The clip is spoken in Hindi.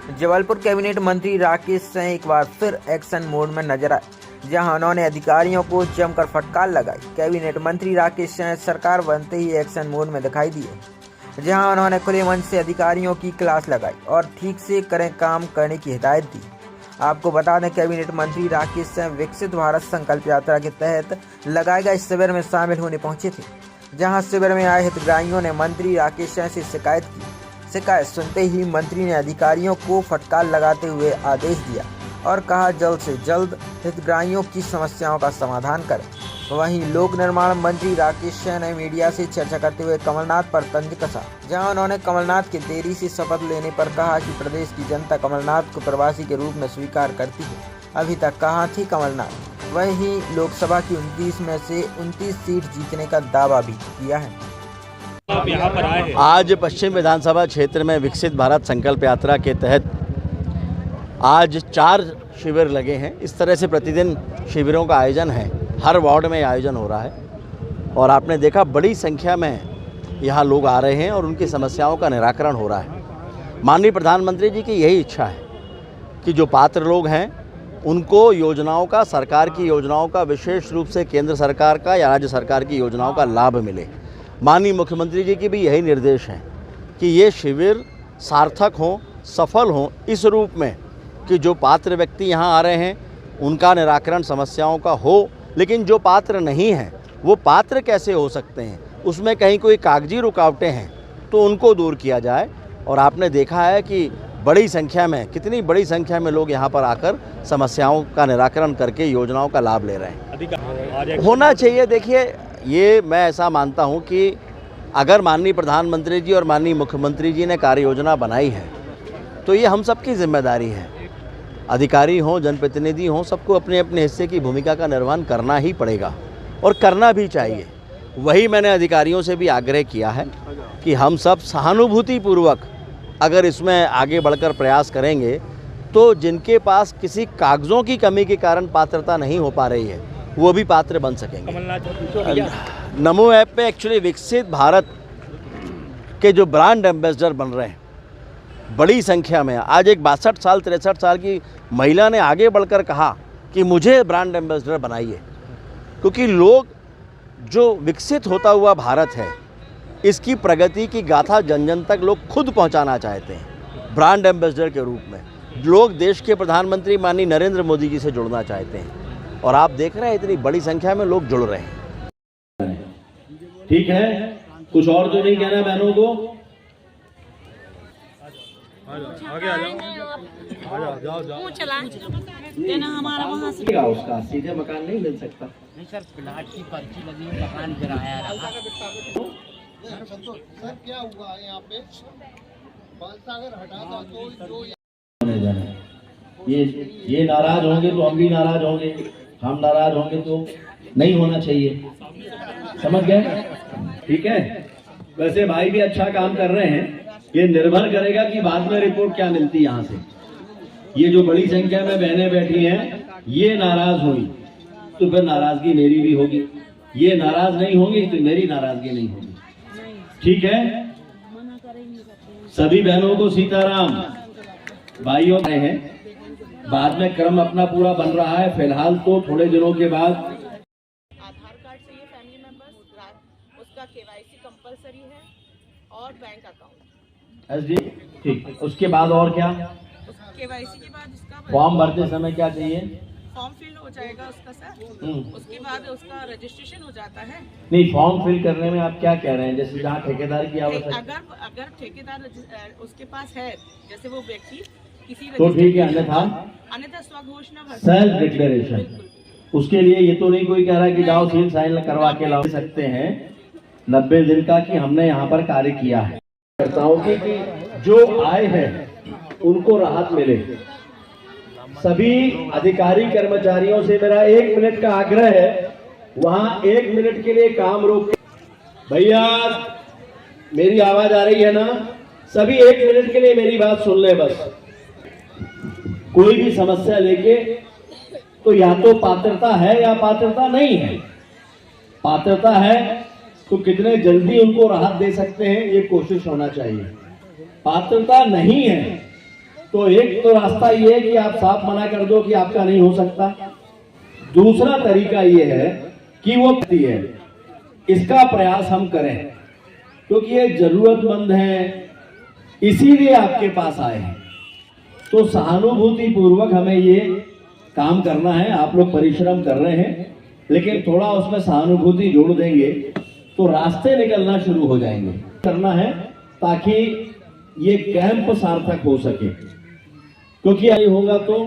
जबलपुर कैबिनेट मंत्री राकेश सिंह एक बार फिर एक्शन मोड में नजर आए, जहां उन्होंने अधिकारियों को जमकर फटकार लगाई। कैबिनेट मंत्री राकेश सिंह सरकार बनते ही एक्शन मोड में दिखाई दिए, जहां उन्होंने खुले मन से अधिकारियों की क्लास लगाई और ठीक से काम करने की हिदायत दी। आपको बता दें, कैबिनेट मंत्री राकेश सिंह विकसित भारत संकल्प यात्रा के तहत लगाए गए शिविर में शामिल होने पहुंचे थे, जहां शिविर में आए हितग्राहियों ने मंत्री राकेश सिंह से शिकायत की। शिकायत सुनते ही मंत्री ने अधिकारियों को फटकार लगाते हुए आदेश दिया और कहा जल्द से जल्द हितग्राहियों की समस्याओं का समाधान करें। वहीं लोक निर्माण मंत्री राकेश सिंह ने मीडिया से चर्चा करते हुए कमलनाथ पर तंज कसा, जहां उन्होंने कमलनाथ के देरी से शपथ लेने पर कहा कि प्रदेश की जनता कमलनाथ को प्रवासी के रूप में स्वीकार करती है। अभी तक कहाँ थी कमलनाथ? वहीं लोकसभा की 29 में से 29 सीट जीतने का दावा भी किया है। आप यहाँ पर आए हैं। आज पश्चिम विधानसभा क्षेत्र में विकसित भारत संकल्प यात्रा के तहत आज 4 शिविर लगे हैं। इस तरह से प्रतिदिन शिविरों का आयोजन है, हर वार्ड में आयोजन हो रहा है और आपने देखा बड़ी संख्या में यहाँ लोग आ रहे हैं और उनकी समस्याओं का निराकरण हो रहा है। माननीय प्रधानमंत्री जी की यही इच्छा है कि जो पात्र लोग हैं उनको योजनाओं का, सरकार की योजनाओं का, विशेष रूप से केंद्र सरकार का या राज्य सरकार की योजनाओं का लाभ मिले। माननीय मुख्यमंत्री जी की भी यही निर्देश हैं कि ये शिविर सार्थक हों, सफल हों, इस रूप में कि जो पात्र व्यक्ति यहाँ आ रहे हैं उनका निराकरण समस्याओं का हो, लेकिन जो पात्र नहीं हैं वो पात्र कैसे हो सकते हैं, उसमें कहीं कोई कागजी रुकावटें हैं तो उनको दूर किया जाए। और आपने देखा है कि बड़ी संख्या में, कितनी बड़ी संख्या में लोग यहाँ पर आकर समस्याओं का निराकरण करके योजनाओं का लाभ ले रहे हैं। होना चाहिए। देखिए, ये मैं ऐसा मानता हूँ कि अगर माननीय प्रधानमंत्री जी और माननीय मुख्यमंत्री जी ने कार्य योजना बनाई है तो ये हम सबकी जिम्मेदारी है। अधिकारी हों, जनप्रतिनिधि हों, सबको अपने अपने हिस्से की भूमिका का निर्वहन करना ही पड़ेगा और करना भी चाहिए। वही मैंने अधिकारियों से भी आग्रह किया है कि हम सब सहानुभूतिपूर्वक अगर इसमें आगे बढ़कर प्रयास करेंगे तो जिनके पास किसी कागज़ों की कमी के कारण पात्रता नहीं हो पा रही है वो भी पात्र बन सकेंगे। नमो ऐप पे एक्चुअली विकसित भारत के जो ब्रांड एम्बेसडर बन रहे हैं बड़ी संख्या में, आज एक 62 साल 63 साल की महिला ने आगे बढ़कर कहा कि मुझे ब्रांड एम्बेसडर बनाइए, क्योंकि लोग जो विकसित होता हुआ भारत है इसकी प्रगति की गाथा जन जन तक लोग खुद पहुंचाना चाहते हैं। ब्रांड एम्बेसडर के रूप में लोग देश के प्रधानमंत्री माननीय नरेंद्र मोदी जी से जुड़ना चाहते हैं और आप देख रहे हैं इतनी बड़ी संख्या में लोग जुड़ रहे हैं। ठीक है, कुछ और तो नहीं कहना बहनों को? आगे आ जाओ। हमारा वहाँ से उसका सीधे मकान नहीं मिल सकता। नहीं सर, प्लाट की पर्ची लगी है, मकान किराया रहा। सर क्या हुआ यहाँ पे? बालसागर हटा दो तो जो ये नाराज होंगे तो हम भी नाराज होंगे, हम नाराज होंगे तो नहीं होना चाहिए। समझ गए? ठीक है। वैसे भाई भी अच्छा काम कर रहे हैं, ये निर्भर करेगा कि बाद में रिपोर्ट क्या मिलती है यहाँ से। ये जो बड़ी संख्या में बहनें बैठी हैं ये नाराज हुई तो फिर नाराजगी मेरी भी होगी, ये नाराज नहीं होंगी तो मेरी नाराजगी नहीं होगी। ठीक है, सभी बहनों को सीताराम। भाइयों हैं, बाद में क्रम अपना पूरा बन रहा है। फिलहाल तो थोड़े दिनों के बाद आधार कार्ड चाहिए फैमिली मेंबर्स, उसका केवाईसी कंपलसरी है और बैंक अकाउंट। एसडी ठीक। उसके बाद और क्या? केवाईसी के बाद उसका फॉर्म भरते समय क्या चाहिए? फॉर्म फिल हो जाएगा उसका सर, उसके बाद उसका रजिस्ट्रेशन हो जाता है। नहीं, फॉर्म फिल करने में आप क्या कह रहे हैं? जैसे जहाँ ठेकेदार की आवश्यकता, अगर ठेकेदार उसके पास है, जैसे वो व्यक्ति किसी तो ठीक है, अन्यथा स्वघोषणा सेल्फ डिक्लेरेशन। उसके लिए ये तो नहीं कोई कह रहा कि जाओ सील साइन करवा के ला सकते हैं 90 दिन का कि हमने यहाँ पर कार्य किया है। करता हूँ कि जो आए हैं उनको राहत मिले। सभी अधिकारी कर्मचारियों से मेरा 1 मिनट का आग्रह है, वहां 1 मिनट के लिए काम रोक। भैया मेरी आवाज आ रही है ना? सभी 1 मिनट के लिए मेरी बात सुन ले बस। कोई भी समस्या लेके तो या तो पात्रता है या पात्रता नहीं है। पात्रता है तो कितने जल्दी उनको राहत दे सकते हैं ये कोशिश होना चाहिए। पात्रता नहीं है तो एक तो रास्ता ये है कि आप साफ मना कर दो कि आपका नहीं हो सकता। दूसरा तरीका ये है कि वो है, इसका प्रयास हम करें क्योंकि ये जरूरतमंद है, इसीलिए आपके पास आए हैं। तो सहानुभूति पूर्वक हमें ये काम करना है। आप लोग परिश्रम कर रहे हैं, लेकिन थोड़ा उसमें सहानुभूति जोड़ देंगे तो रास्ते निकलना शुरू हो जाएंगे। करना है ताकि ये कैंप सार्थक हो सके, क्योंकि आई होगा तो